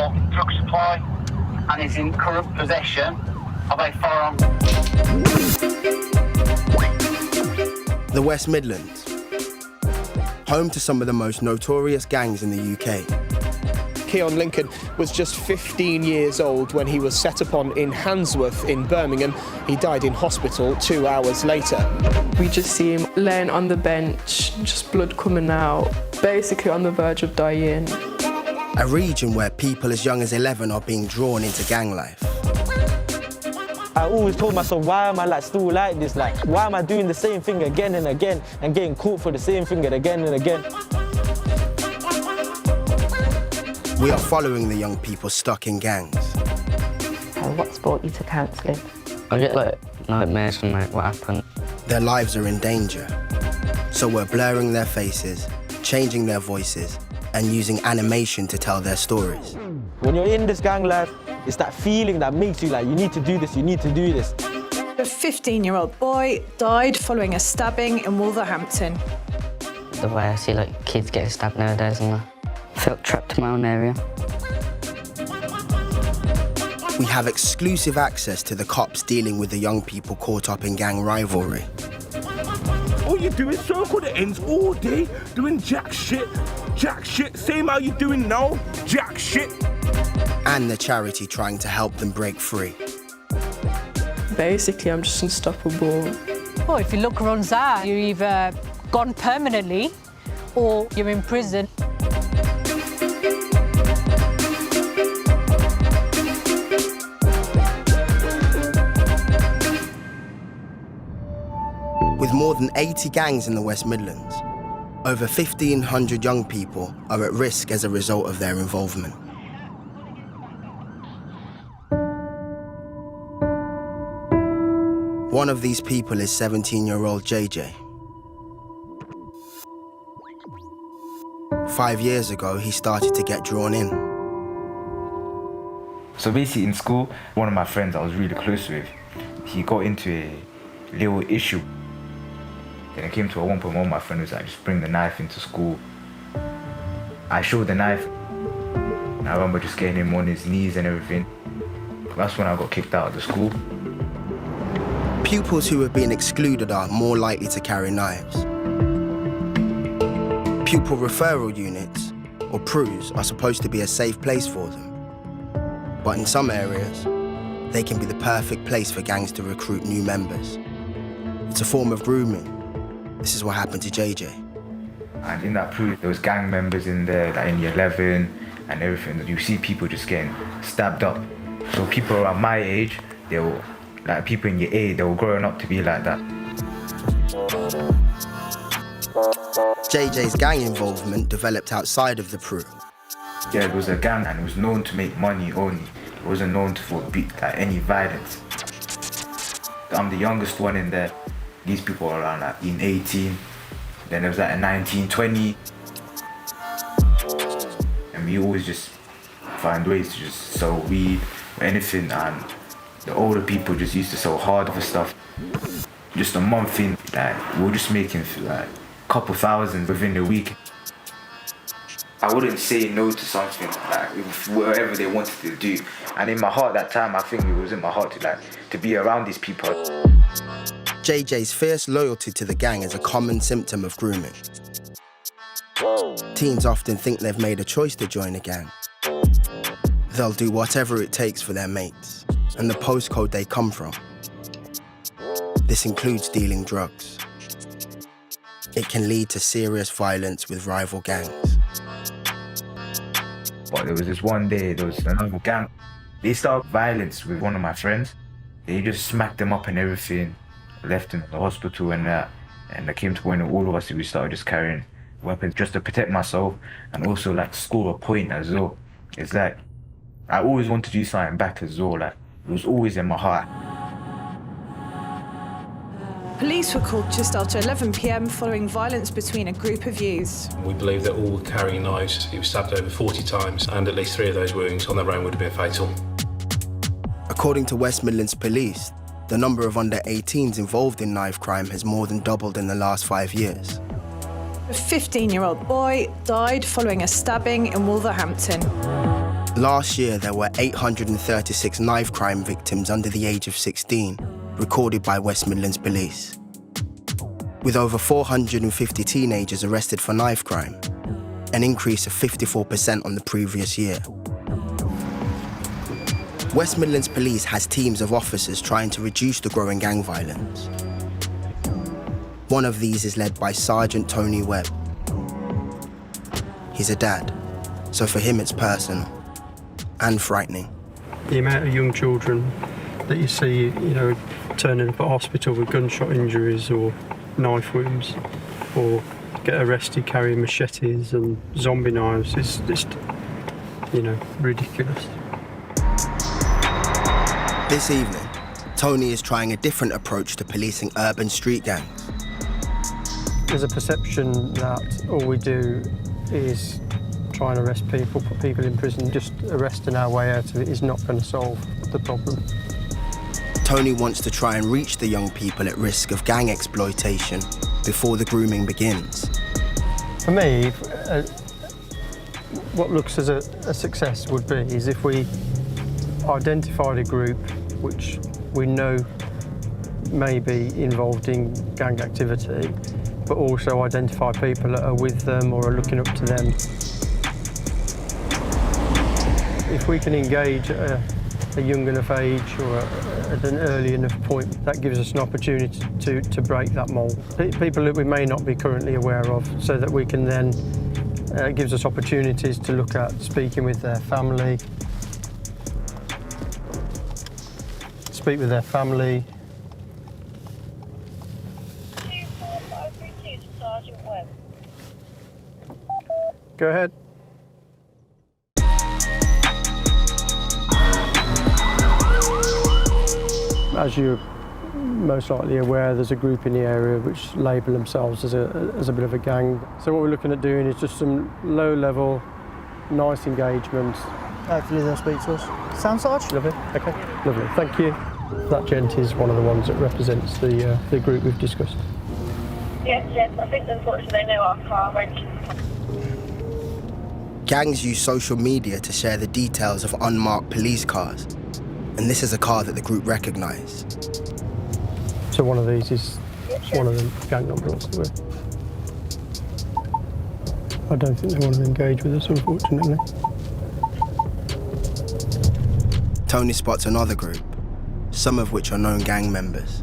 illegal drug supply and is in current possession of a firearm. The West Midlands, home to some of the most notorious gangs in the UK. Keon Lincoln was just 15 years old when he was set upon in Handsworth in Birmingham. He died in hospital 2 hours later. We just see him laying on the bench, just blood coming out, basically on the verge of dying. A region where people as young as 11 are being drawn into gang life. I always told myself, why am I still like this? Why am I doing the same thing again and again and getting caught for the same thing again and again? We are following the young people stuck in gangs. What's brought you to counselling? I get nightmares from what happened. Their lives are in danger, so we're blurring their faces, changing their voices, and using animation to tell their stories. When you're in this gang life, it's that feeling that makes you you need to do this, you need to do this. A 15-year-old boy died following a stabbing in Wolverhampton. The way I see kids getting stabbed nowadays, and I felt trapped in my own area. We have exclusive access to the cops dealing with the young people caught up in gang rivalry. All you do is circle the ends all day, doing jack shit, same how you doing now, jack shit. And the charity trying to help them break free. Basically, I'm just unstoppable. Well, if you look around there, you're either gone permanently or you're in prison. With more than 80 gangs in the West Midlands, over 1,500 young people are at risk as a result of their involvement. One of these people is 17-year-old JJ. 5 years ago, he started to get drawn in. So basically in school, one of my friends I was really close with, he got into a little issue. Then it came to one point where my friend was like, just bring the knife into school. I showed the knife. And I remember just getting him on his knees and everything. That's when I got kicked out of the school. Pupils who have been excluded are more likely to carry knives. Pupil referral units, or PRUs, are supposed to be a safe place for them. But in some areas, they can be the perfect place for gangs to recruit new members. It's a form of grooming. This is what happened to JJ. And in that PRU, there was gang members in there, in year 11 and everything. You see people just getting stabbed up. So people around my age, they were people in year 8, they were growing up to be like that. JJ's gang involvement developed outside of the PRU. Yeah, it was a gang and it was known to make money only. It wasn't known for any violence. I'm the youngest one in there. These people are around in 18. Then there was a 19, 20. And we always just find ways to just sell weed or anything, and the older people just used to sell harder for stuff. Just a month in, we were just making a couple thousand within the week. I wouldn't say no to something, whatever they wanted to do. And in my heart that time, I think it was in my heart to be around these people. JJ's fierce loyalty to the gang is a common symptom of grooming. Teens often think they've made a choice to join a gang. They'll do whatever it takes for their mates and the postcode they come from. This includes dealing drugs. It can lead to serious violence with rival gangs. But there was this one day, there was another gang. They started violence with one of my friends. They just smacked him up and everything, left him in the hospital and that. And I came to point of all of us, we started just carrying weapons just to protect myself and also score a point as well. It's I always wanted to do something back as well. It was always in my heart. Police were called just after 11 p.m. following violence between a group of youths. We believe that all were carrying knives. He was stabbed over 40 times, and at least 3 of those wounds on their own would have been fatal. According to West Midlands Police, the number of under 18s involved in knife crime has more than doubled in the last 5 years. A 15-year-old boy died following a stabbing in Wolverhampton. Last year, there were 836 knife crime victims under the age of 16, recorded by West Midlands Police. With over 450 teenagers arrested for knife crime, an increase of 54% on the previous year. West Midlands Police has teams of officers trying to reduce the growing gang violence. One of these is led by Sergeant Tony Webb. He's a dad, so for him it's personal and frightening. The amount of young children that you see, turning up at hospital with gunshot injuries or knife wounds, or get arrested carrying machetes and zombie knives, is just, ridiculous. This evening, Tony is trying a different approach to policing urban street gangs. There's a perception that all we do is try and arrest people, put people in prison. Just arresting our way out of it is not going to solve the problem. Tony wants to try and reach the young people at risk of gang exploitation before the grooming begins. For me, what looks as a success would be is if we identified a group which we know may be involved in gang activity, but also identify people that are with them or are looking up to them. If we can engage a young enough age or at an early enough point, that gives us an opportunity to break that mould. People that we may not be currently aware of, so that we can then, it gives us opportunities to look at speaking with their family, speak with their family. Go ahead. As you're most likely aware, there's a group in the area which label themselves as a bit of a gang. So what we're looking at doing is just some low-level, nice engagement. Hopefully they'll speak to us. Sound Sarge? Lovely. Okay. Lovely. Thank you. That gent is one of the ones that represents the group we've discussed. Yes, I think unfortunately they know our car wrench. Gangs use social media to share the details of unmarked police cars, and this is a car that the group recognised. So one of these is one of the gang numbers. I don't think they want to engage with us, unfortunately. Tony spots another group, some of which are known gang members.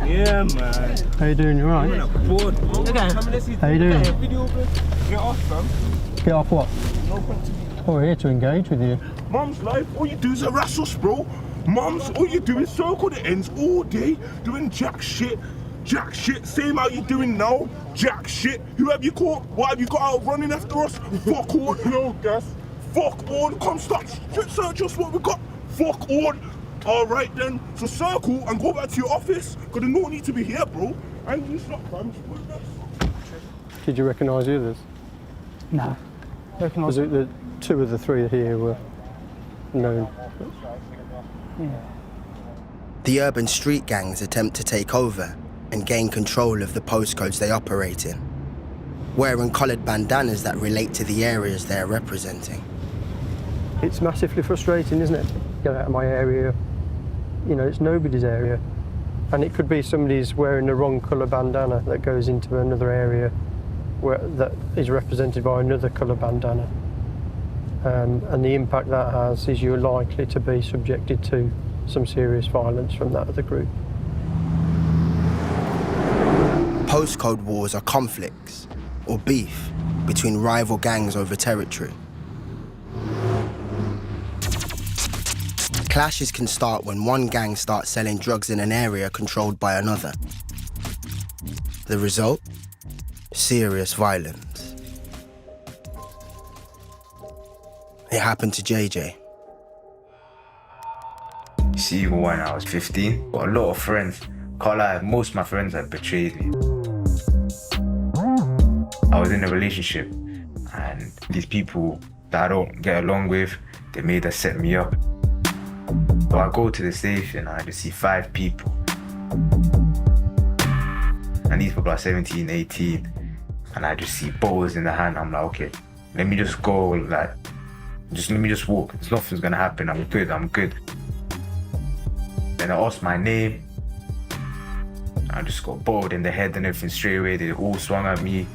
Yeah, man. How you doing? You all right? Okay. How you doing? Get off, fam. Get off what? No point to me. Oh, we're here to engage with you. Mum's life, all you do is harass us, bro. Mums, all you do is circle the ends all day, doing jack shit. Jack shit, same how you doing now. Jack shit. Who have you caught? What have you got out running after us? Fuck all. No gas. Fuck all. Come start. Search us what we got. Fuck all. All right then. So circle and go back to your office. Cause there's no need to be here, bro. And you stop, fam. Did you recognise the others? No. Was it the two of the three here were known? Yeah. The urban street gangs attempt to take over and gain control of the postcodes they operate in, wearing coloured bandanas that relate to the areas they're representing. It's massively frustrating, isn't it? Get out of my area. It's nobody's area. And it could be somebody's wearing the wrong colour bandana that goes into another area that is represented by another colour bandana. And the impact that has is you're likely to be subjected to some serious violence from that other group. Postcode wars are conflicts or beef between rival gangs over territory. Clashes can start when one gang starts selling drugs in an area controlled by another. The result? Serious violence. It happened to JJ. See, when I was 15, got a lot of friends. Can't lie, most of my friends had betrayed me. I was in a relationship, and these people that I don't get along with, they made us set me up. So I go to the station and I just see 5 people. and these people are 17, 18, and I just see bottles in the hand. I'm like, okay, let me just go, like, let me just walk. Nothing's gonna happen. I'm good. Then I asked my name. I just got bottled in the head and everything straight away. They all swung at me.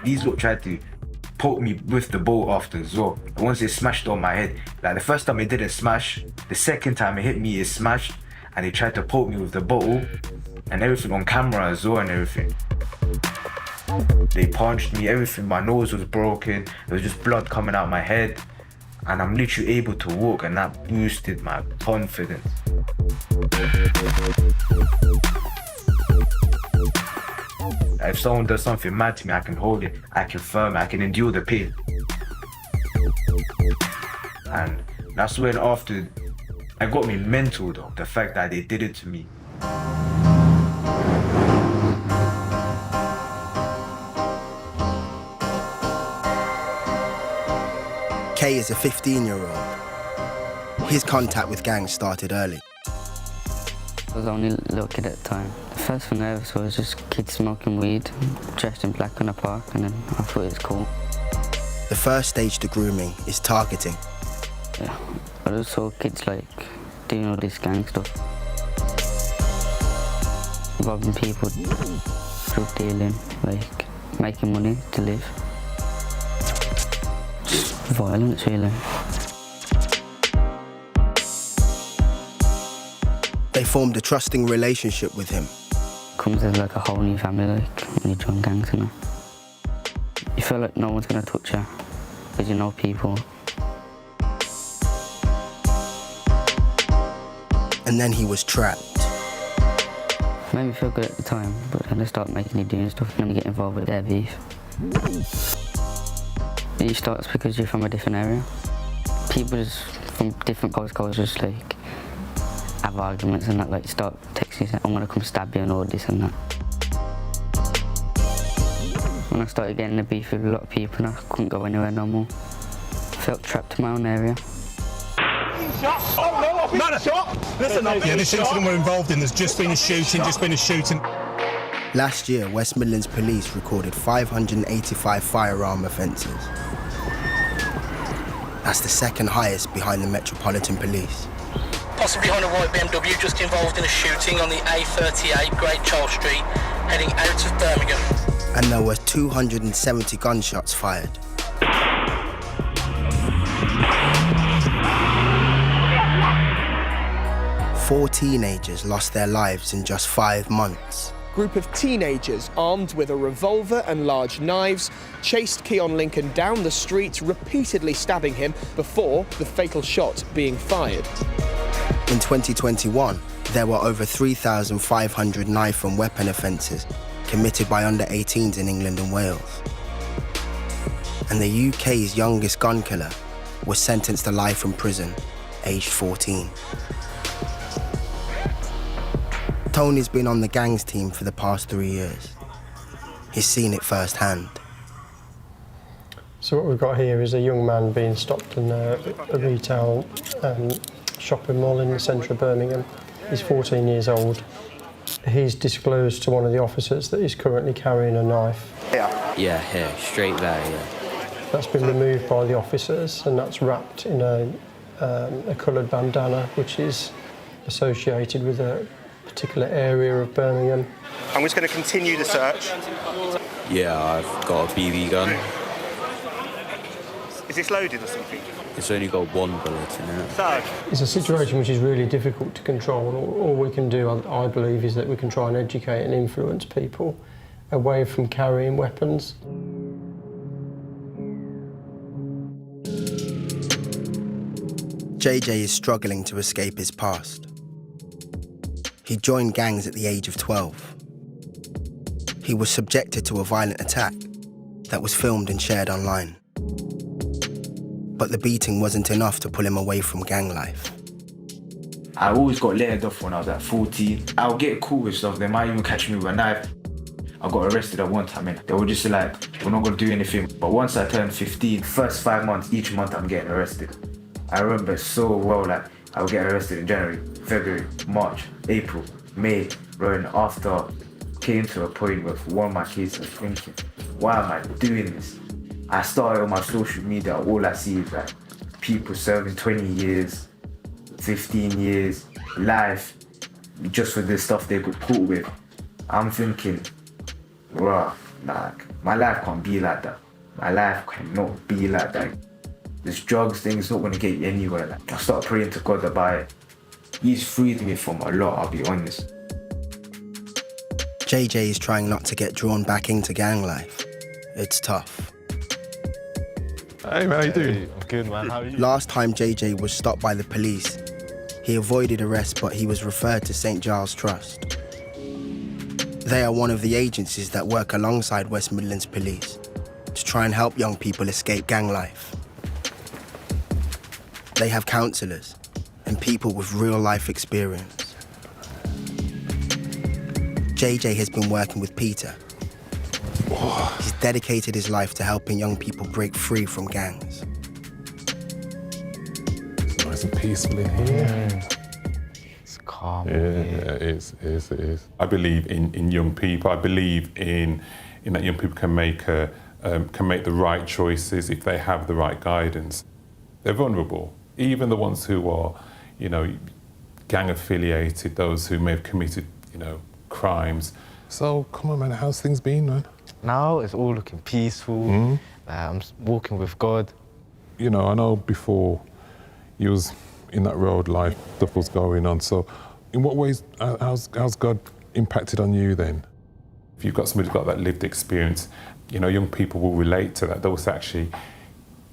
These lot tried to poke me with the bowl after as well. Once it smashed on my head, like the first time it didn't smash, the second time it hit me, it smashed, and they tried to poke me with the bottle and everything on camera as well and everything. They punched me, everything, my nose was broken, there was just blood coming out my head, and I'm literally able to walk, and that boosted my confidence. If someone does something mad to me, I can hold it, I can firm it, I can endure the pain. And that's when after, it got me mental though, the fact that they did it to me. Kay is a 15-year-old. His contact with gangs started early. I was only a little kid at the time. The first thing I ever saw was just kids smoking weed, dressed in black in the park, and then I thought it was cool. The first stage to grooming is targeting. Yeah, I just saw kids like doing all this gang stuff. Robbing people, drug dealing, like making money to live. Just violence really. They formed a trusting relationship with him. Comes as like a whole new family, like when you join gangs and that. You feel like no one's gonna touch you, because you know people. And then he was trapped. Made me feel good at the time, but then they start making you do stuff and then you get involved with their beef. It starts because you're from a different area. People just from different postcodes just like have arguments and that, like start texting, I'm gonna come stab you and all this and that. When I started getting the beef with a lot of people and I couldn't go anywhere no more. I felt trapped in my own area. Yeah, this incident we're involved in, there's just been a shooting. Last year, West Midlands Police recorded 585 firearm offences. That's the second highest behind the Metropolitan Police. Possibly behind a white BMW, just involved in a shooting on the A38 Great Charles Street, heading out of Birmingham. And there were 270 gunshots fired. Four teenagers lost their lives in just 5 months. Group of teenagers armed with a revolver and large knives chased Keon Lincoln down the street, repeatedly stabbing him before the fatal shot being fired. In 2021, there were over 3,500 knife and weapon offences committed by under 18s in England and Wales. And the UK's youngest gun killer was sentenced to life in prison, aged 14. Tony's been on the gangs team for the past 3 years. He's seen it firsthand. So what we've got here is a young man being stopped in a retail shopping mall in the centre of Birmingham. He's 14 years old. He's disclosed to one of the officers that he's currently carrying a knife. Yeah, here, straight there, yeah. That's been removed by the officers and that's wrapped in a coloured bandana which is associated with a particular area of Birmingham. I'm just going to continue the search. Yeah, I've got a BB gun. Is this loaded or something? It's only got one bullet in it. So, it's a situation which is really difficult to control. All we can do, I believe, is that we can try and educate and influence people away from carrying weapons. JJ is struggling to escape his past. He joined gangs at the age of 12. He was subjected to a violent attack that was filmed and shared online. But the beating wasn't enough to pull him away from gang life. I always got let off when I was at 14. I'll get caught with stuff, they might even catch me with a knife. I got arrested at one time and they were just like, we're not gonna do anything. But once I turned 15, first 5 months, each month I'm getting arrested. I remember so well, like I would get arrested in January, February, March, April, mate, bro, after came to a point where for one of my kids was thinking, why am I doing this? I started on my social media, all I see is like people serving 20 years, 15 years, life, just for the stuff they got caught with. I'm thinking, bro, like, my life can't be like that. My life cannot be like that. This drugs thing is not gonna get you anywhere. Like, I started praying to God about it. He's freed me from a lot, I'll be honest. JJ is trying not to get drawn back into gang life. It's tough. Hey man, how you doing? I'm good, man. How are you? Last time JJ was stopped by the police, he avoided arrest, but he was referred to St. Giles Trust. They are one of the agencies that work alongside West Midlands Police to try and help young people escape gang life. They have counsellors and people with real-life experience. JJ has been working with Peter. He's dedicated his life to helping young people break free from gangs. It's nice and peaceful in here. It's calm. Yeah, it is. I believe in young people. I believe in that young people can make the right choices if they have the right guidance. They're vulnerable. Even the ones who are, gang affiliated, those who may have committed, crimes. So come on, man. How's things been, man? Now it's all looking peaceful. I'm walking with God. I know before you was in that road life, stuff was going on. So in what ways, how's God impacted on you then? If you've got somebody who's got that lived experience, young people will relate to that. They'll say, actually,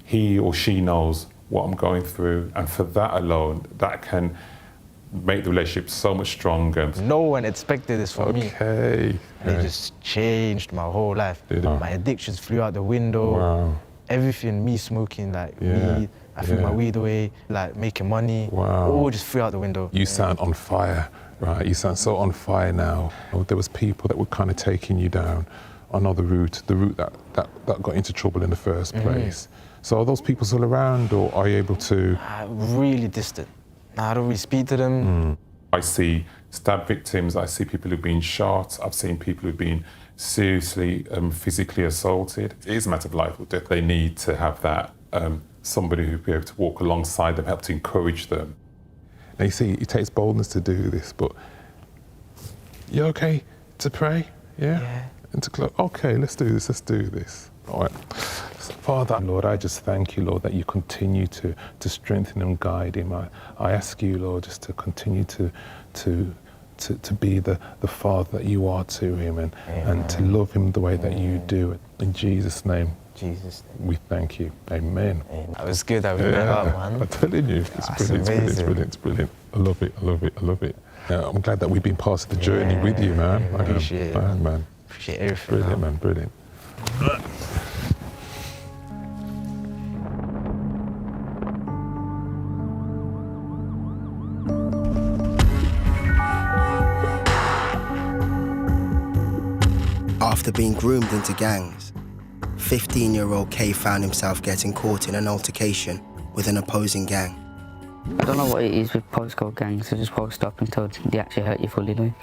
he or she knows what I'm going through. And for that alone, that can make the relationship so much stronger. No one expected this from me. Okay. And it just changed my whole life. My addictions flew out the window. Wow. Everything, me smoking weed, I threw my weed away, making money, all just flew out the window. You sound on fire, right? You sound so on fire now. There was people that were kind of taking you down another route, the route that got into trouble in the first place. So are those people still around, or are you able to? Really distant. I don't really speak to them. I see stab victims, I see people who've been shot, I've seen people who've been seriously physically assaulted. It is a matter of life or death. They need to have that, somebody who'll be able to walk alongside them, help to encourage them. Now you see, it takes boldness to do this, but you okay to pray? Yeah. And to close, okay, let's do this. All right. Father, Lord, I just thank you, Lord, that you continue to strengthen and guide him. I ask you, Lord, just to continue to be the father that you are to him and to love him the way that you do. In Jesus' name. We thank you. Amen. That was good. That was man. I'm telling you, it's brilliant. I love it. I'm glad that we've been part of the journey with you, man. Appreciate it, man. Appreciate everything. Brilliant. After being groomed into gangs, 15-year-old Kay found himself getting caught in an altercation with an opposing gang. I don't know what it is with postcode gangs, they just post up until they actually hurt you fully, like.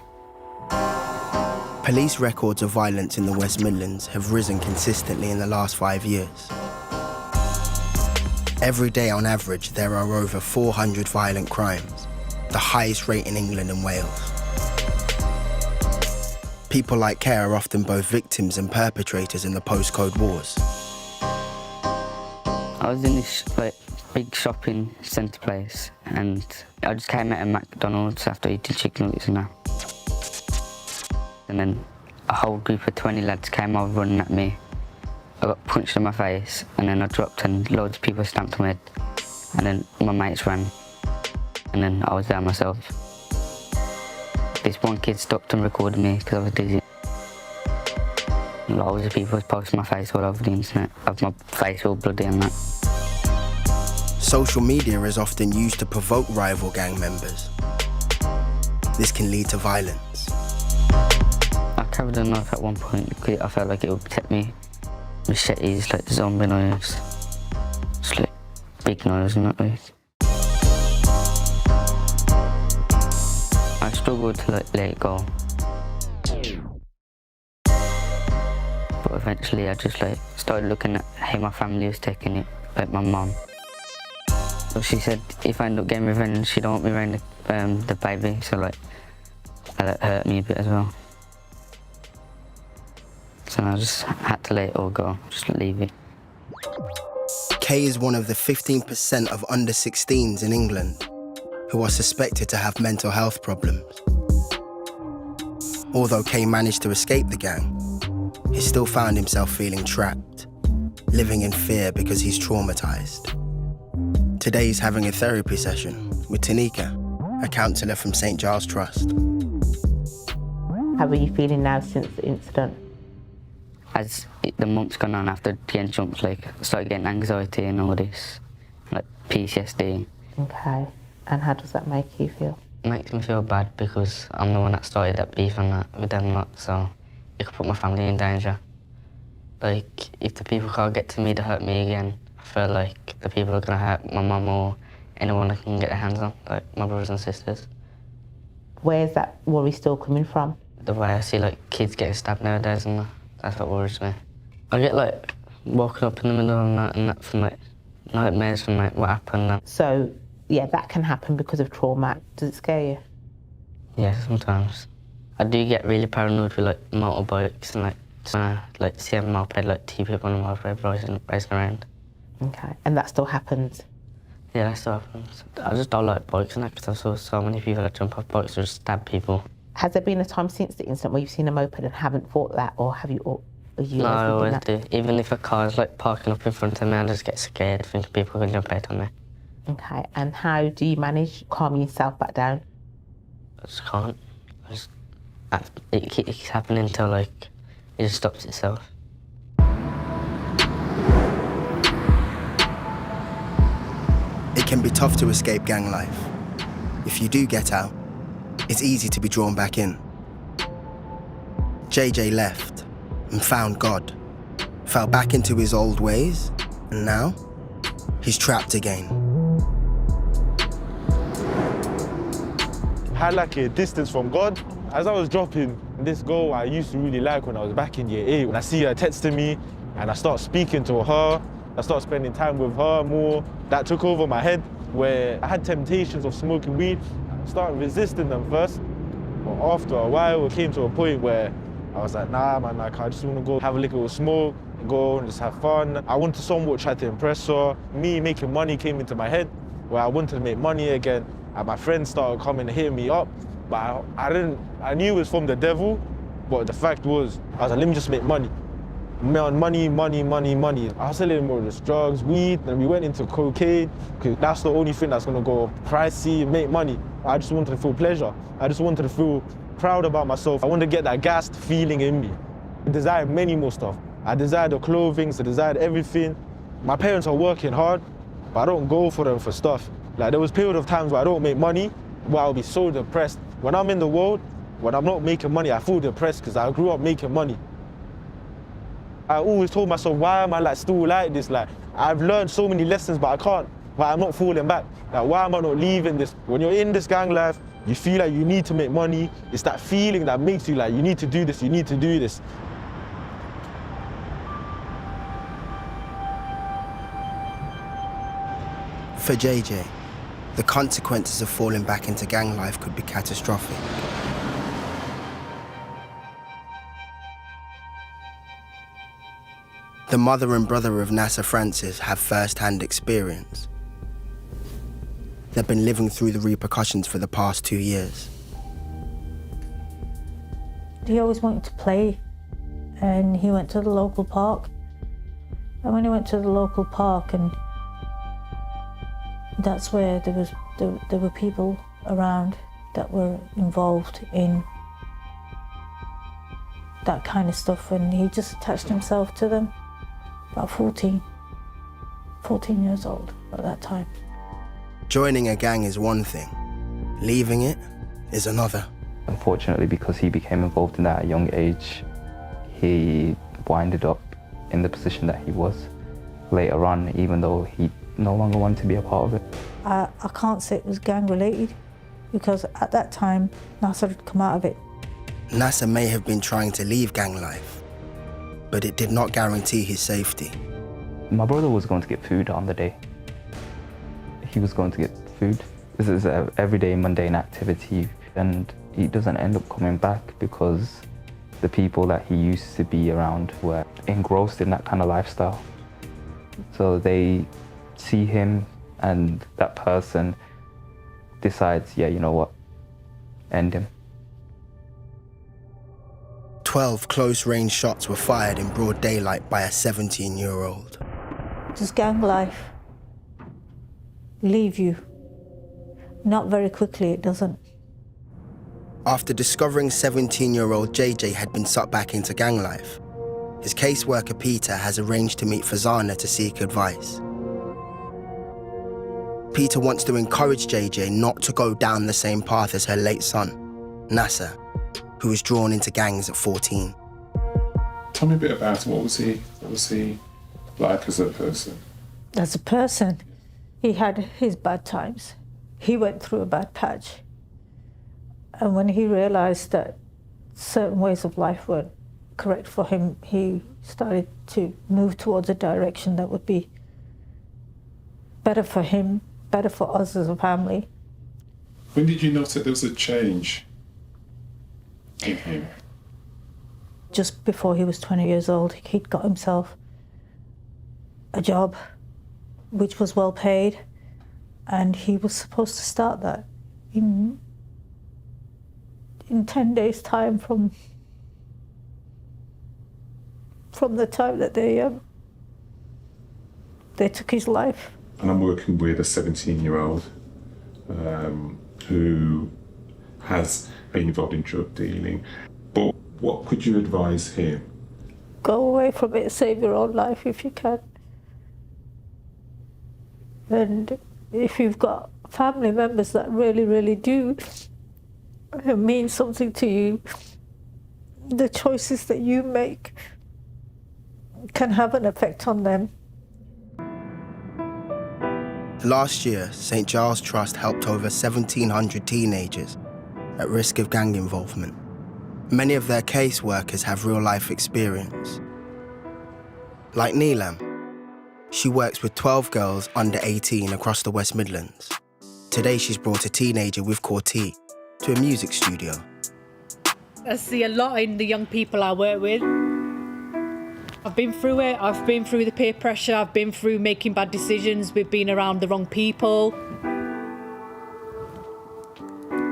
Police records of violence in the West Midlands have risen consistently in the last 5 years. Every day on average, there are over 400 violent crimes, the highest rate in England and Wales. People like Kay are often both victims and perpetrators in the postcode wars. I was in this big shopping centre place and I just came out of McDonald's after eating chicken nuggets and that. And then a whole group of 20 lads came over running at me. I got punched in my face and then I dropped and loads of people stamped on my head. And then my mates ran and then I was there myself. This one kid stopped and recorded me because I was dizzy. Loads of people posted my face all over the internet, of my face all bloody and that. Social media is often used to provoke rival gang members. This can lead to violence. I carried a knife at one point because I felt like it would protect me. Machetes, like zombie knives, just like big knives and that. I struggled struggled to let it go. But eventually I just started looking at how my family was taking it, like my mum. So she said if I end up getting revenge, she don't want me around the baby, so that hurt me a bit as well. So I just had to let it all go, just leave it. Kay is one of the 15% of under 16s in England who are suspected to have mental health problems. Although Kay managed to escape the gang, he still found himself feeling trapped, living in fear because he's traumatized. Today he's having a therapy session with Tanika, a counsellor from St Giles Trust. How are you feeling now since the incident? As the months gone on after getting jumped, I started getting anxiety and all this, PTSD. Okay, and how does that make you feel? It makes me feel bad because I'm the one that started that beef and that with them lot, so it could put my family in danger. If the people can't get to me to hurt me again, I feel like the people are gonna hurt my mum or anyone that can get their hands on, like my brothers and sisters. Where's that worry still coming from? The way I see kids getting stabbed nowadays, and that's what worries me. I get woken up in the middle of the night and that from nightmares from what happened. So yeah, that can happen because of trauma. Does it scare you? Yeah, sometimes. I do get really paranoid with motorbikes and see a moped, two people on a moped racing around. Okay, and that still happens? Yeah, that still happens. I just don't like bikes and that because I saw so many people that jump off bikes or just stab people. Has there been a time since the incident where you've seen a moped and haven't thought that, or have you? No, I always do. Even if a car's parking up in front of me, I just get scared thinking people can jump out on me. Okay, and how do you manage calming yourself back down? I just can't. It keeps happening until it just stops itself. It can be tough to escape gang life. If you do get out, it's easy to be drawn back in. JJ left and found God, fell back into his old ways, and now he's trapped again. I had a distance from God. As I was dropping, this girl I used to really like when I was back in year 8, when I see her texting me and I start speaking to her, I start spending time with her more, that took over my head, where I had temptations of smoking weed. I started resisting them first, but after a while it came to a point where I was like, nah man, I just want to go have a little smoke, go and just have fun. I wanted to somewhat try to impress her. Me making money came into my head, where I wanted to make money again, and my friends started coming and hitting me up, but I knew it was from the devil, but the fact was, I was like, let me just make money. Money. I was selling more just drugs, weed, and we went into cocaine, because that's the only thing that's gonna go pricey and make money. I just wanted to feel pleasure. I just wanted to feel proud about myself. I wanted to get that gassed feeling in me. I desired many more stuff. I desired the clothing, I desired everything. My parents are working hard, but I don't go for them for stuff. There was a period of times where I don't make money, where I'll be so depressed. When I'm in the world, when I'm not making money, I feel depressed because I grew up making money. I always told myself, why am I still like this? I've learned so many lessons, but I can't. But I'm not falling back. Why am I not leaving this? When you're in this gang life, you feel like you need to make money. It's that feeling that makes you you need to do this, you need to do this. For JJ, the consequences of falling back into gang life could be catastrophic. The mother and brother of Nasser Francis have first-hand experience. They've been living through the repercussions for the past 2 years. He always wanted to play, and he went to the local park. And when he went to the local park, and that's where there were people around that were involved in that kind of stuff, and he just attached himself to them. About 14 years old at that time. Joining a gang is one thing, leaving it is another. Unfortunately, because he became involved in that at a young age, he winded up in the position that he was later on, even though he no longer wanted to be a part of it. I can't say it was gang related, because at that time, Nasser had come out of it. Nasser may have been trying to leave gang life, but it did not guarantee his safety. My brother was going to get food on the day. He was going to get food. This is an everyday mundane activity, and he doesn't end up coming back because the people that he used to be around were engrossed in that kind of lifestyle. So they see him and that person decides, yeah, you know what, end him. 12 close-range shots were fired in broad daylight by a 17-year-old. Does gang life leave you? Not very quickly, it doesn't. After discovering 17-year-old JJ had been sucked back into gang life, his caseworker Peter has arranged to meet Fazana to seek advice. Peter wants to encourage JJ not to go down the same path as her late son, Nasser, who was drawn into gangs at 14. Tell me a bit about him. What was he like as a person? As a person, he had his bad times. He went through a bad patch. And when he realized that certain ways of life weren't correct for him, he started to move towards a direction that would be better for him, better for us as a family. When did you notice there was a change in him? Just before he was 20 years old, he'd got himself a job which was well paid, and he was supposed to start that in 10 days' time from the time that they took his life. And I'm working with a 17-year-old who has been involved in drug dealing. But what could you advise him? Go away from it, save your own life if you can. And if you've got family members that really, really do mean something to you, the choices that you make can have an effect on them. Last year, St. Giles Trust helped over 1,700 teenagers at risk of gang involvement. Many of their caseworkers have real-life experience. Like Neelam, she works with 12 girls under 18 across the West Midlands. Today, she's brought a teenager with Corti to a music studio. I see a lot in the young people I work with. I've been through it. I've been through the peer pressure. I've been through making bad decisions. We've been around the wrong people.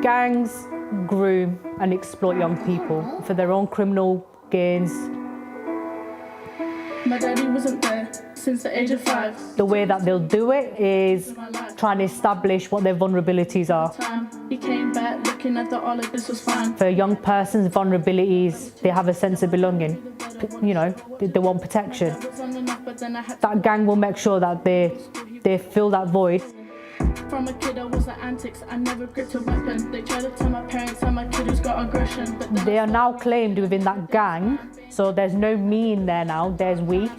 Gangs groom and exploit young people for their own criminal gains. My daddy wasn't there since the age of 5. The way that they'll do it is trying to establish what their vulnerabilities are. He came back looking at all of this was fine. For a young person's vulnerabilities, they have a sense of belonging. You know, they want protection. That gang will make sure that they fill that void. From a kid I was at antics, I never gripped a weapon. They tried to tell my parents I'm a kid who's got aggression. But they are now claimed within that gang, so there's no me in there now, there's we.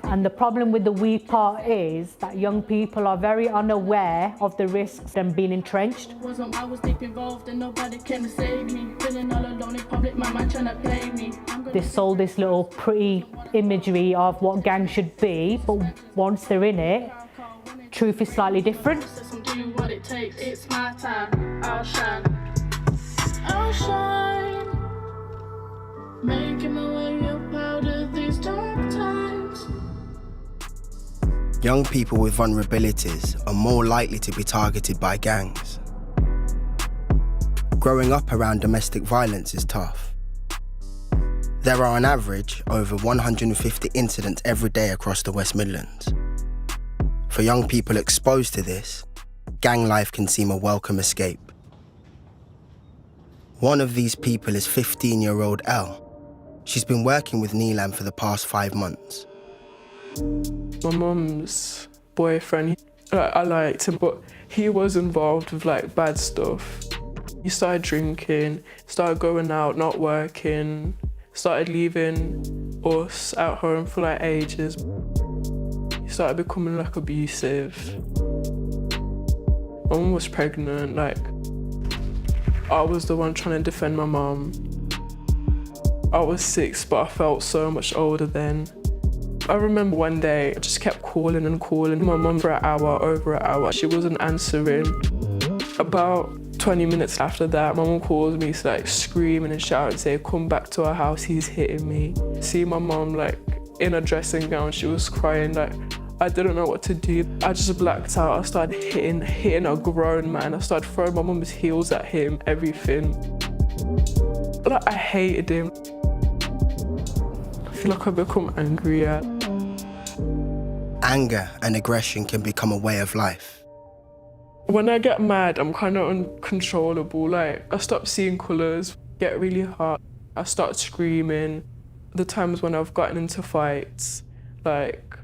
And the problem with the we part is that young people are very unaware of the risks and being entrenched. I was deep involved and nobody came to save me. Feeling all alone in public, my man trying to play me. They sold this little pretty imagery of what gangs should be, but once they're in it, truth is slightly different. Do what it takes, it's my time, I'll shine. I'll shine. Making my way up out of these dark times. Young people with vulnerabilities are more likely to be targeted by gangs. Growing up around domestic violence is tough. There are on average over 150 incidents every day across the West Midlands. For young people exposed to this, gang life can seem a welcome escape. One of these people is 15-year-old Elle. She's been working with Neelam for the past 5 months. My mum's boyfriend, I liked him, but he was involved with bad stuff. He started drinking, started going out, not working, started leaving us at home for ages. He started becoming abusive. My mum was pregnant, I was the one trying to defend my mum. I was 6, but I felt so much older then. I remember one day, I just kept calling and calling my mum for an hour, over an hour. She wasn't answering. About 20 minutes after that, my mum calls me, like screaming and shouting, saying, come back to our house, he's hitting me. See my mum like in a dressing gown, she was crying, like, I didn't know what to do. I just blacked out. I started hitting a grown man. I started throwing my mum's heels at him, everything. Like, I hated him. I feel like I've become angrier. Anger and aggression can become a way of life. When I get mad, I'm kind of uncontrollable. Like, I stop seeing colours, get really hot. I start screaming. The times when I've gotten into fights, like,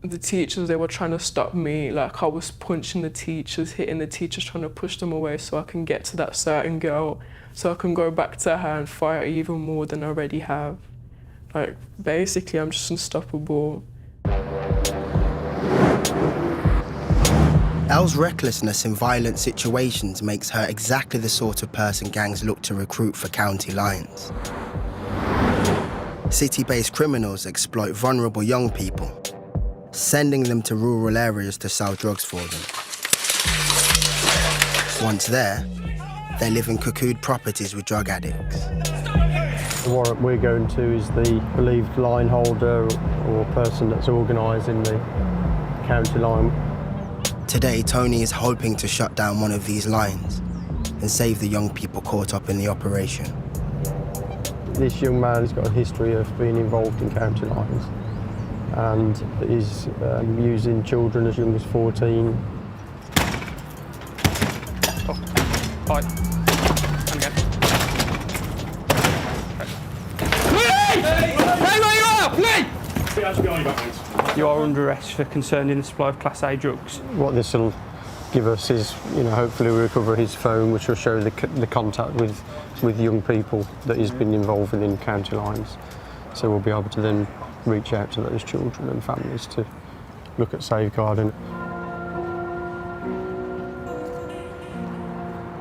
the teachers, they were trying to stop me. Like, I was punching the teachers, hitting the teachers, trying to push them away so I can get to that certain girl, so I can go back to her and fight even more than I already have. Like, basically, I'm just unstoppable. Elle's recklessness in violent situations makes her exactly the sort of person gangs look to recruit for county lines. City-based criminals exploit vulnerable young people, sending them to rural areas to sell drugs for them. Once there, they live in cocooned properties with drug addicts. The warrant we're going to is the believed line holder or person that's organising the county line. Today, Tony is hoping to shut down one of these lines and save the young people caught up in the operation. This young man has got a history of being involved in county lines and is using children as young as 14. Hi. And again. You are under arrest for concerning the supply of Class A drugs. What this will give us is, hopefully we recover his phone, which will show the contact with young people that he's been involved in county lines. So we'll be able to then reach out to those children and families to look at safeguarding.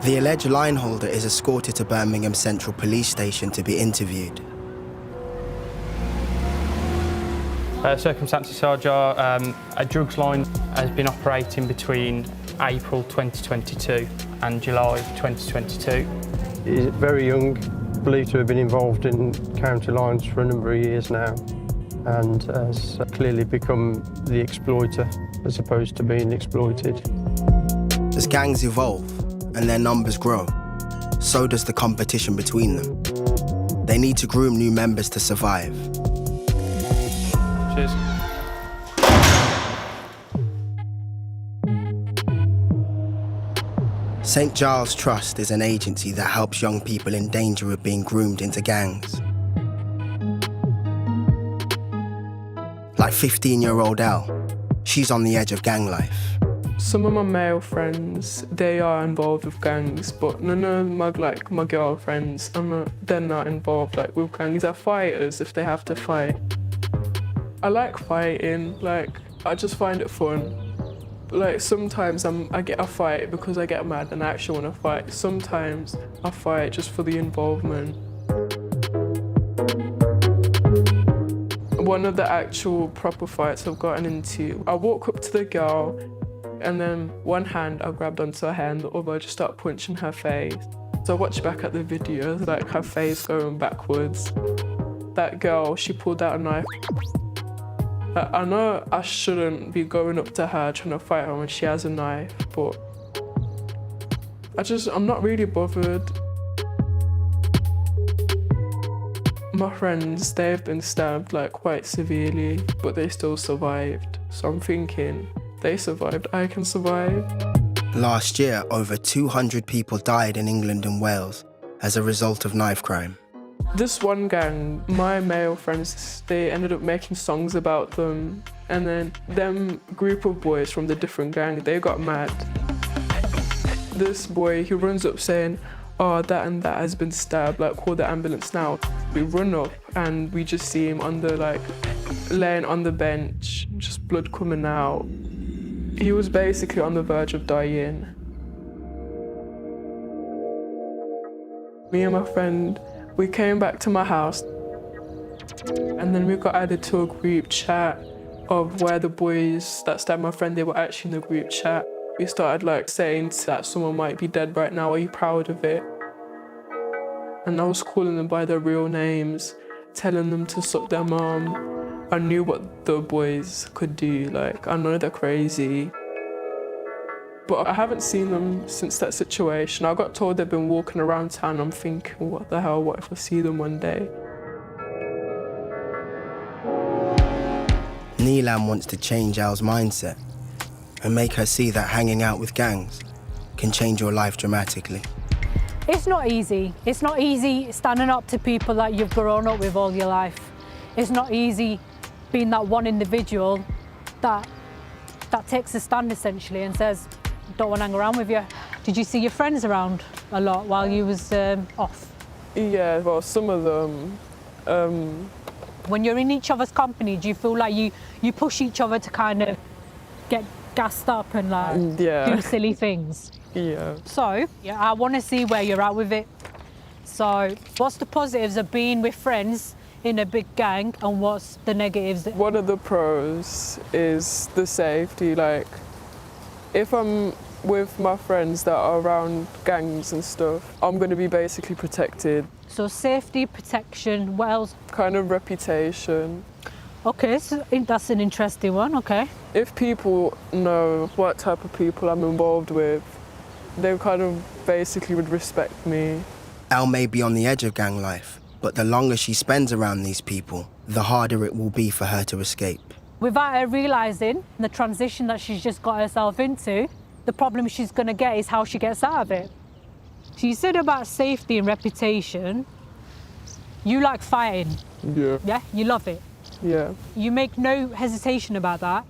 The alleged line holder is escorted to Birmingham Central Police Station to be interviewed. Circumstances, Sarge, are a drugs line has been operating between April 2022 and July 2022. He's very young, believed to have been involved in county lines for a number of years now, and has clearly become the exploiter as opposed to being exploited. As gangs evolve and their numbers grow, so does the competition between them. They need to groom new members to survive. Cheers. St. Giles Trust is an agency that helps young people in danger of being groomed into gangs. Like 15-year-old Elle, she's on the edge of gang life. Some of my male friends, they are involved with gangs, but none of my girlfriends, they're not involved with gangs. They're fighters if they have to fight. I like fighting, I just find it fun. Sometimes I get a fight because I get mad and I actually want to fight. Sometimes I fight just for the involvement. One of the actual proper fights I've gotten into, I walk up to the girl and then one hand I grabbed onto her hand, the other I just start punching her face. So I watch back at the video, her face going backwards. That girl, she pulled out a knife. I know I shouldn't be going up to her trying to fight her when she has a knife, but I'm not really bothered. My friends, they've been stabbed quite severely, but they still survived. So I'm thinking, they survived, I can survive. Last year, over 200 people died in England and Wales as a result of knife crime. This one gang, my male friends, they ended up making songs about them, and then them group of boys from the different gang, they got mad. This boy, he runs up saying, oh, that and that has been stabbed, call the ambulance now. We run up and we just see him laying on the bench, just blood coming out. He was basically on the verge of dying. Me and my friend, we came back to my house and then we got added to a group chat of where the boys that stabbed my friend, they were actually in the group chat. We started like saying that someone might be dead right now, are you proud of it? And I was calling them by their real names, telling them to suck their mum. I knew what the boys could do, like I know they're crazy. But I haven't seen them since that situation. I got told they've been walking around town. I'm thinking, what the hell, what if I see them one day? Neelam wants to change Al's mindset and make her see that hanging out with gangs can change your life dramatically. It's not easy. It's not easy standing up to people that you've grown up with all your life. It's not easy being that one individual that takes a stand essentially and says, don't want to hang around with you. Did you see your friends around a lot while you was off? Yeah, well, some of them. When you're in each other's company, do you feel like you push each other to kind of get gassed up and like do silly things? Yeah. So, yeah, I want to see where you're at with it. So, what's the positives of being with friends in a big gang and what's the negatives? One of the pros is the safety, like if I'm with my friends that are around gangs and stuff, I'm going to be basically protected. So safety, protection, what else? Kind of reputation. Okay, so that's an interesting one, okay. If people know what type of people I'm involved with, they kind of basically would respect me. Al may be on the edge of gang life, but the longer she spends around these people, the harder it will be for her to escape. Without her realising the transition that she's just got herself into, the problem she's going to get is how she gets out of it. So you said about safety and reputation, you like fighting. Yeah. Yeah? You love it. Yeah. You make no hesitation about that.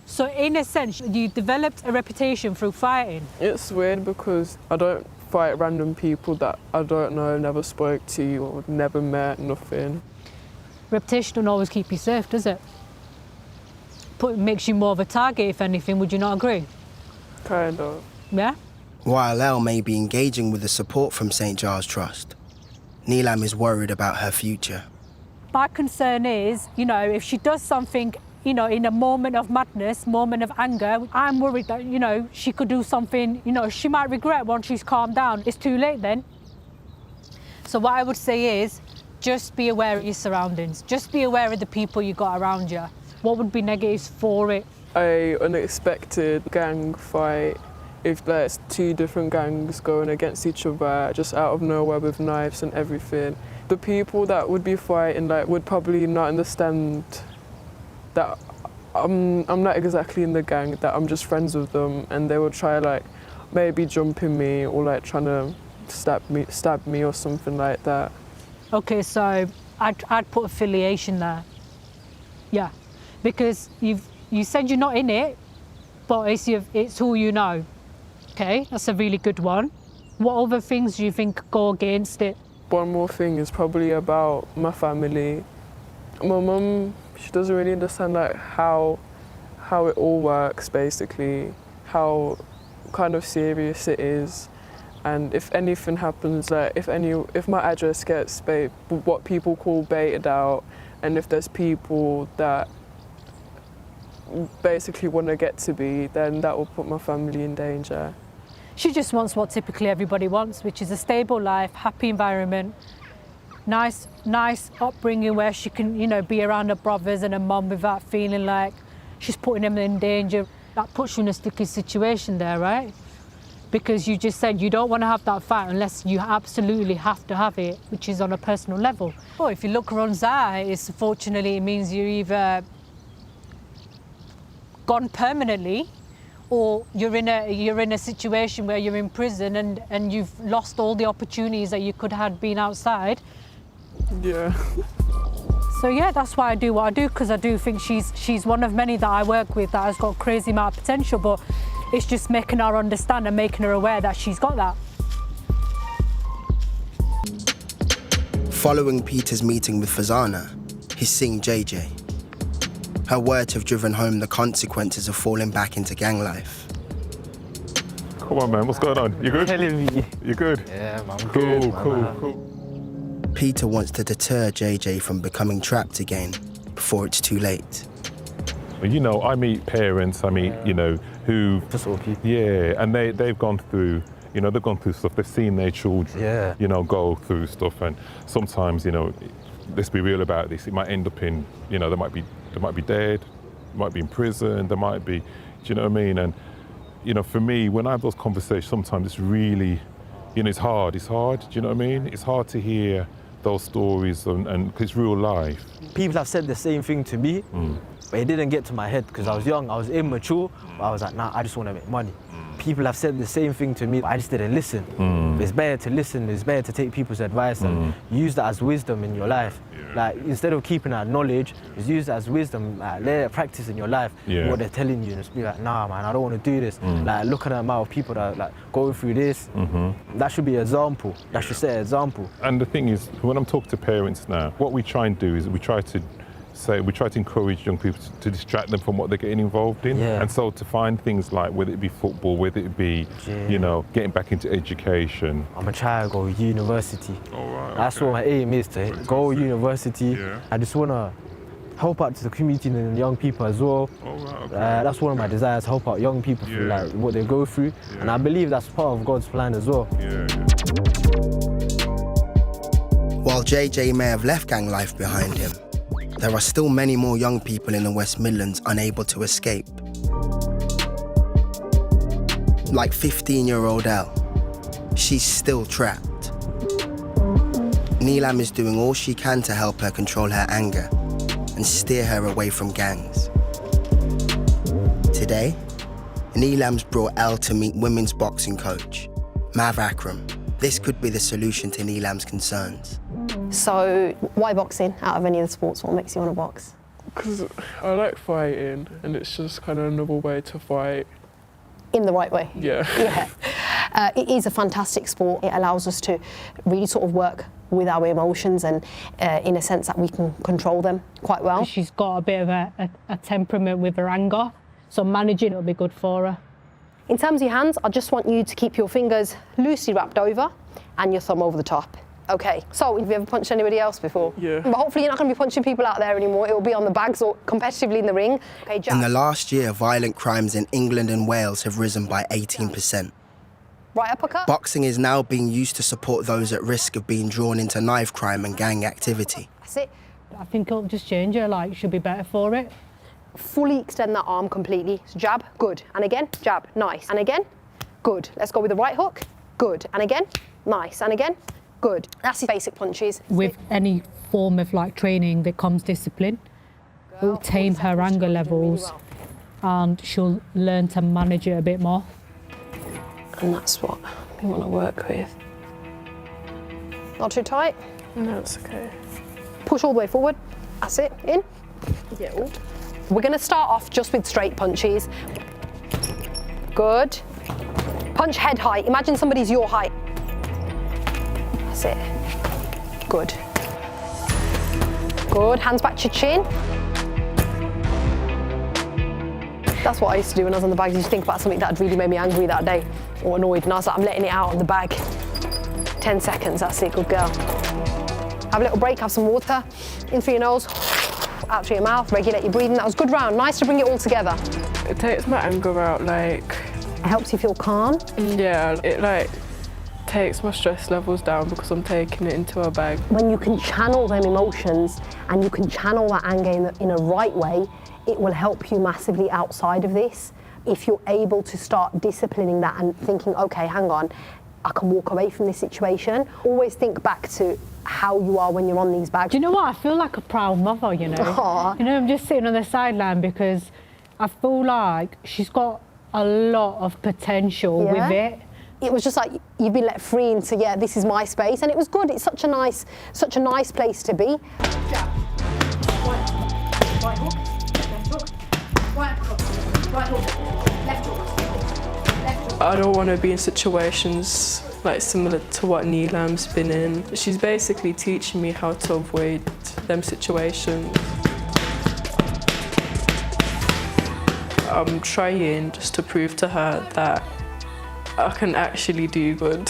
So in a sense, you developed a reputation through fighting. It's weird because I don't fight random people that I don't know, never spoke to or never met, nothing. Reputation don't always keep you safe, does it? Makes you more of a target, if anything, would you not agree? Kind of. Yeah? While Elle may be engaging with the support from St. Giles Trust, Neelam is worried about her future. My concern is, you know, if she does something, you know, in a moment of madness, moment of anger, I'm worried that, you know, she could do something, you know, she might regret once she's calmed down. It's too late then. So what I would say is, just be aware of your surroundings. Just be aware of the people you got around you. What would be negatives for it? An unexpected gang fight, if there's two different gangs going against each other, just out of nowhere with knives and everything. The people that would be fighting would probably not understand that I'm not exactly in the gang, that I'm just friends with them, and they would try maybe jumping me or trying to stab me or something like that. Okay, so I'd put affiliation there. Yeah, because you said you're not in it, but it's who you know. Okay, that's a really good one. What other things do you think go against it? One more thing is probably about my family. My mum, she doesn't really understand how it all works, basically, how kind of serious it is. And if anything happens, if my address gets what people call baited out, and if there's people that basically want to get to me, then that will put my family in danger. She just wants what typically everybody wants, which is a stable life, happy environment, nice upbringing where she can, you know, be around her brothers and her mum without feeling like she's putting them in danger. That puts you in a sticky situation there, right? Because you just said you don't want to have that fight unless you absolutely have to have it, which is on a personal level. Or if you look around Zah, unfortunately it means you're either gone permanently, or you're in a situation where you're in prison and you've lost all the opportunities that you could have been outside. Yeah. So yeah, that's why I do what I do, because I do think she's one of many that I work with that has got a crazy amount of potential, but it's just making her understand and making her aware that she's got that. Following Peter's meeting with Fazana, he's seeing JJ. Her words have driven home the consequences of falling back into gang life. Come on, man. What's going on? You good? Telling me. You good? Yeah, man. I'm Cool, good, cool, man. cool. Peter wants to deter JJ from becoming trapped again before it's too late. You know, I meet parents, you know, who... Yeah, and they've gone through, you know, they've gone through stuff. They've seen their children, you know, go through stuff. And sometimes, you know, let's be real about this, it might end up in, you know, they might be dead, might be in prison, they might be, do you know what I mean? And, you know, for me, when I have those conversations, sometimes it's really, you know, it's hard, do you know what I mean? It's hard to hear those stories and 'cause it's real life. People have said the same thing to me, but it didn't get to my head because I was young, I was immature, but I was like, nah, I just want to make money. People have said the same thing to me, but I just didn't listen. It's better to listen, it's better to take people's advice and use that as wisdom in your life. Like, instead of keeping that knowledge, just use that as wisdom, let it practice in your life, what they're telling you, and just be like, nah, man, I don't want to do this. Like, looking at the amount of people that are like going through this, that should be an example, that should set an example. And the thing is, when I'm talking to parents now, what we try and do is we try to encourage young people to distract them from what they're getting involved in. And so to find things like, whether it be football, whether it be, you know, getting back into education. I'm gonna try to go university. That's what my aim is, to go university. I just wanna help out to the community and young people as well. That's one of my desires, help out young people through like what they go through. And I believe that's part of God's plan as well. While JJ may have left gang life behind him, there are still many more young people in the West Midlands unable to escape. Like 15-year-old Elle, she's still trapped. Neelam is doing all she can to help her control her anger and steer her away from gangs. Today, Neelam's brought Elle to meet women's boxing coach, Mav Akram. This could be the solution to Neelam's concerns. So, why boxing out of any of the sports? What makes you want to box? Because I like fighting, and it's just kind of another way to fight. In the right way? Yeah. Yeah. It is a fantastic sport. It allows us to really sort of work with our emotions and in a sense that we can control them quite well. She's got a bit of a temperament with her anger, so managing it will be good for her. In terms of your hands, I just want you to keep your fingers loosely wrapped over and your thumb over the top. Okay, so have you ever punched anybody else before? Yeah. But hopefully you're not going to be punching people out there anymore. It will be on the bags or competitively in the ring. Okay, jab. In the last year, violent crimes in England and Wales have risen by 18%. Right uppercut. Boxing is now being used to support those at risk of being drawn into knife crime and gang activity. That's it. I think it'll just change her, like, she'll be better for it. Fully extend that arm completely. So jab, good. And again, jab, nice. And again, good. Let's go with the right hook, good. And again, nice. And again, good. That's the basic punches. With any form of like training that comes discipline, it will tame her anger levels and she'll learn to manage it a bit more. And that's what we want to work with. Not too tight? No, it's okay. Push all the way forward. That's it. In. Yeah. We're going to start off just with straight punches. Good. Punch head height. Imagine somebody's your height. That's it. Good. Good. Hands back to your chin. That's what I used to do when I was on the bags. I used to think about something that had really made me angry that day or annoyed, and I was like, I'm letting it out on the bag. 10 seconds, that's it, good girl. Have a little break, have some water. In through your nose, out through your mouth, regulate your breathing. That was a good round, nice to bring it all together. It takes my anger out, like... It helps you feel calm? Yeah, it like takes my stress levels down because I'm taking it into a bag. When you can channel them emotions and you can channel that anger in a right way, it will help you massively outside of this. If you're able to start disciplining that and thinking, okay, hang on, I can walk away from this situation. Always think back to how you are when you're on these bags. Do you know what? I feel like a proud mother, you know. Aww. You know, I'm just sitting on the sideline because I feel like she's got a lot of potential with it. It was just like you've been let free into, yeah, this is my space, and it was good. It's such a nice place to be. Jab. Right hook, left hook, right hook, right hook, left hook, left hook. I don't want to be in situations like similar to what Neelam's been in. She's basically teaching me how to avoid them situations. I'm trying just to prove to her that I can actually do good.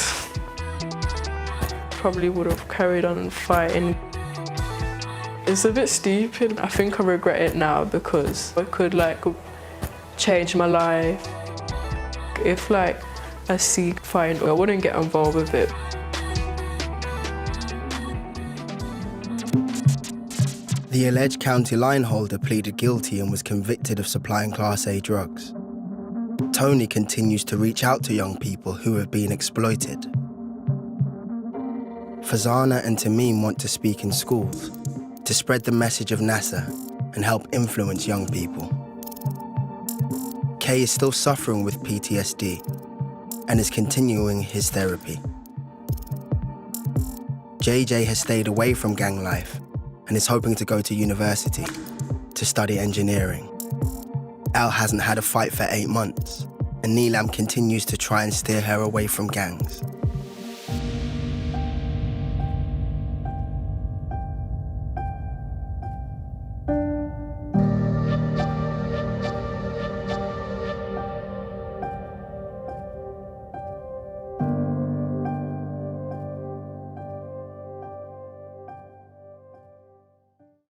Probably would have carried on fighting. It's a bit stupid. I think I regret it now because I could like change my life. If like I see fighting, I wouldn't get involved with it. The alleged county line holder pleaded guilty and was convicted of supplying Class A drugs. Tony continues to reach out to young people who have been exploited. Fazana and Tamim want to speak in schools to spread the message of NASA and help influence young people. Kay is still suffering with PTSD and is continuing his therapy. JJ has stayed away from gang life and is hoping to go to university to study engineering. Al hasn't had a fight for 8 months, and Neelam continues to try and steer her away from gangs.